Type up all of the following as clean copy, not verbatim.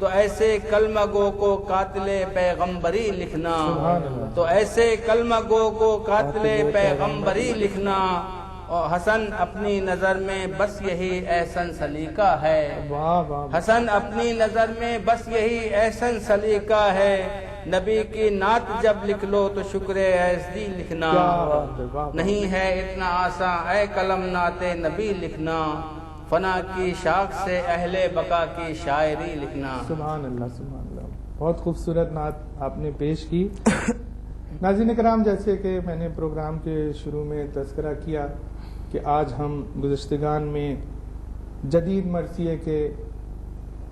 تو ایسے کلمہ گو کو قاتل پیغمبری لکھنا، تو ایسے کلمہ گو کو قاتل پیغمبری لکھنا، اور حسن اپنی نظر میں بس یہی احسن سلیقہ ہے، حسن اپنی نظر میں بس یہی احسن سلیقہ ہے، نبی کی نعت جب لکھ لو تو شکر ایزدی لکھنا، نہیں ہے اتنا آسان اے قلم نعت نبی لکھنا، فنا کی شاخ سے اہل بقا کی شاعری لکھنا۔ سبحان اللہ سبحان اللہ، بہت خوبصورت نعت آپ نے پیش کی۔ ناظرین کرام، جیسے کہ میں نے پروگرام کے شروع میں تذکرہ کیا کہ آج ہم گزشتگان میں جدید مرثیے کے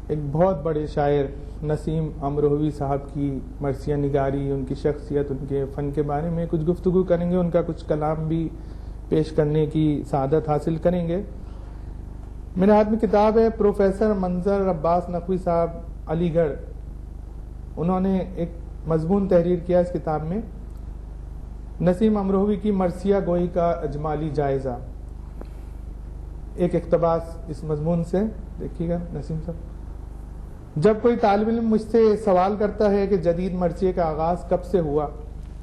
ایک بہت بڑے شاعر نسیم امروہوی صاحب کی مرثیہ نگاری، ان کی شخصیت، ان کے فن کے بارے میں کچھ گفتگو کریں گے، ان کا کچھ کلام بھی پیش کرنے کی سعادت حاصل کریں گے۔ میرے ہاتھ میں کتاب ہے پروفیسر منظر عباس نقوی صاحب علی گڑھ، انہوں نے ایک مضمون تحریر کیا اس کتاب میں، نسیم امروہوی کی مرثیہ گوئی کا اجمالی جائزہ۔ ایک اقتباس اس مضمون سے دیکھیے گا نسیم صاحب۔ جب کوئی طالب علم مجھ سے سوال کرتا ہے کہ جدید مرثیے کا آغاز کب سے ہوا،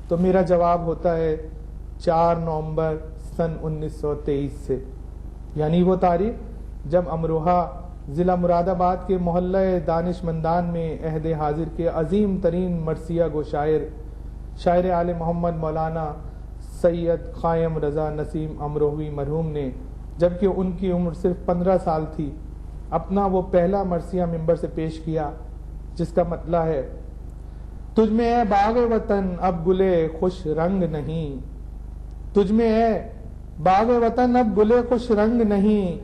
تو میرا جواب ہوتا ہے 4 نومبر سن 1923 سے، یعنی وہ تاریخ جب امروہہ ضلع مراد آباد کے محلہ دانش مندان میں عہد حاضر کے عظیم ترین مرثیہ گو شاعر آل محمد مولانا سید قائم رضا نسیم امروہوی مرحوم نے، جبکہ ان کی عمر صرف 15 سال تھی، اپنا وہ پہلا مرثیہ ممبر سے پیش کیا، جس کا مطلع ہے: تجھ میں ہے باغ وطن اب گلے خوش رنگ نہیں، تجھ میں ہے باغ وطن اب گلے خوش رنگ نہیں،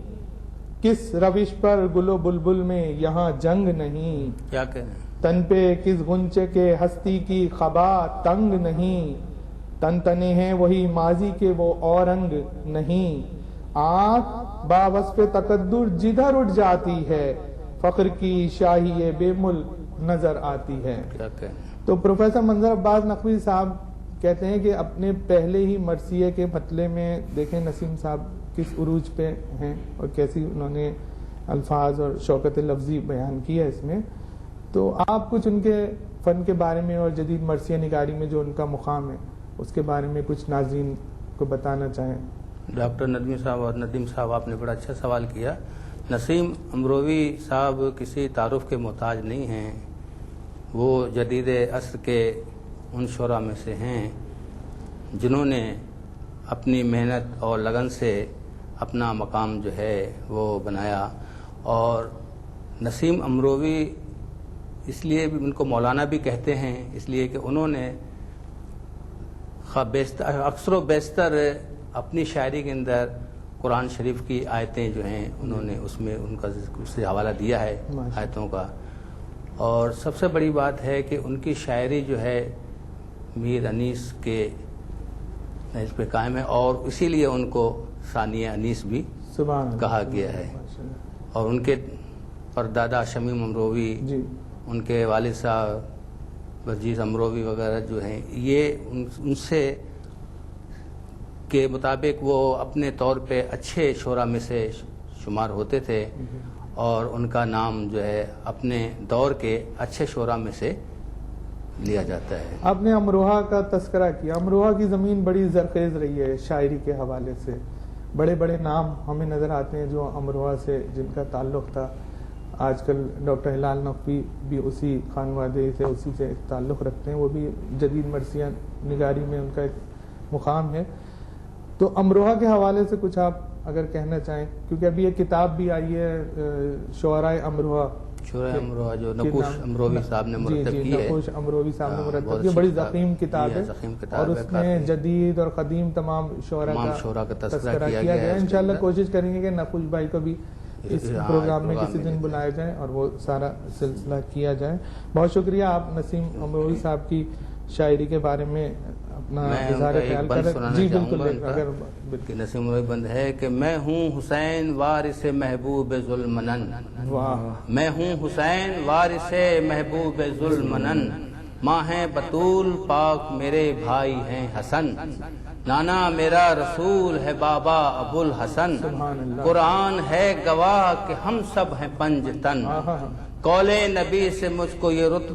کس روش پر گل و بلبل میں یہاں جنگ نہیں، کیا کہیں تن پہ کس غنچے کے ہستی کی خبا تنگ نہیں، تن تنے ہیں وہی ماضی کے وہ اور رنگ نہیں، آنکھ با وصف تقدر جدھر اٹھ جاتی ہے، فخر کی شاہی بے ملک نظر آتی ہے۔ کیا کہیں۔ تو پروفیسر منظر عباس نقوی صاحب کہتے ہیں کہ اپنے پہلے ہی مرثیے کے مطلع میں دیکھیں نسیم صاحب کس عروج پہ ہیں اور کیسی انہوں نے الفاظ اور شوکت لفظی بیان کی ہے اس میں۔ تو آپ کچھ ان کے فن کے بارے میں اور جدید مرثیہ نگاری میں جو ان کا مقام ہے اس کے بارے میں کچھ ناظرین کو بتانا چاہیں۔ ڈاکٹر ندیم صاحب اور ندیم صاحب، آپ نے بڑا اچھا سوال کیا۔ نسیم امروہوی صاحب کسی تعارف کے محتاج نہیں ہیں، وہ جدید عصر کے ان شعراء میں سے ہیں جنہوں نے اپنی محنت اور لگن سے اپنا مقام جو ہے وہ بنایا، اور نسیم امروہوی اس لیے بھی ان کو مولانا بھی کہتے ہیں، اس لیے کہ انہوں نے اکثر و بیشتر اپنی شاعری کے اندر قرآن شریف کی آیتیں جو ہیں انہوں نے اس میں ان کا اس سے حوالہ دیا ہے آیتوں کا، اور سب سے بڑی بات ہے کہ ان کی شاعری جو ہے میر انیس کے نہج پہ قائم ہے، اور اسی لیے ان کو ثانیہ انیس بھی کہا گیا ہے۔ اور ان کے پردادا شمیم امروہوی، ان کے والد صاحب برجیز امروہوی وغیرہ جو ہیں، یہ ان سے کے مطابق وہ اپنے طور پہ اچھے شعراء میں سے شمار ہوتے تھے، اور ان کا نام جو ہے اپنے دور کے اچھے شعراء میں سے لیا جاتا ہے۔ آپ نے امروہہ کا تذکرہ کیا، امروہہ کی زمین بڑی زرخیز رہی ہے شاعری کے حوالے سے، بڑے بڑے نام ہمیں نظر آتے ہیں جو امروہہ سے جن کا تعلق تھا۔ آج کل ڈاکٹر ہلال نقوی بھی اسی خانوادے سے اسی سے تعلق رکھتے ہیں، وہ بھی جدید مرثیہ نگاری میں ان کا ایک مقام ہے۔ تو امروہہ کے حوالے سے کچھ آپ اگر کہنا چاہیں، کیونکہ ابھی ایک کتاب بھی آئی ہے شعرائے امروہہ، شعرائے امروہہ جو نقوش امروہی صاحب نے مرتب کی ہے، نقوش امروہی صاحب نے مرتب کی، بڑی ضخیم کتاب ہے، اور اس میں جدید اور قدیم تمام شعراء کا تذکرہ کیا گیا ہے۔ انشاءاللہ کوشش کریں گے کہ نقوش بھائی کو بھی اس پروگرام میں کسی دن بلایا جائے اور وہ سارا سلسلہ کیا جائے۔ بہت شکریہ، آپ نسیم امروہی صاحب کی شاعری کے بارے میں اپنا اظہار خیال کر رہے ہیں۔ جی بالکل، اگر نسیم امروہی بند ہے کہ میں ہوں حسین وارث محبوب ذوالمنن، میں ہوں حسین وارث محبوب ذوالمنن، ماں ہیں بطول پاک میرے بھائی ہیں حسن، نانا میرا رسول ہے بابا ابو الحسن، قرآن ہے گواہ کہ ہم سب ہیں پنج تن، قول نبی سے مجھ کو یہ رتبہ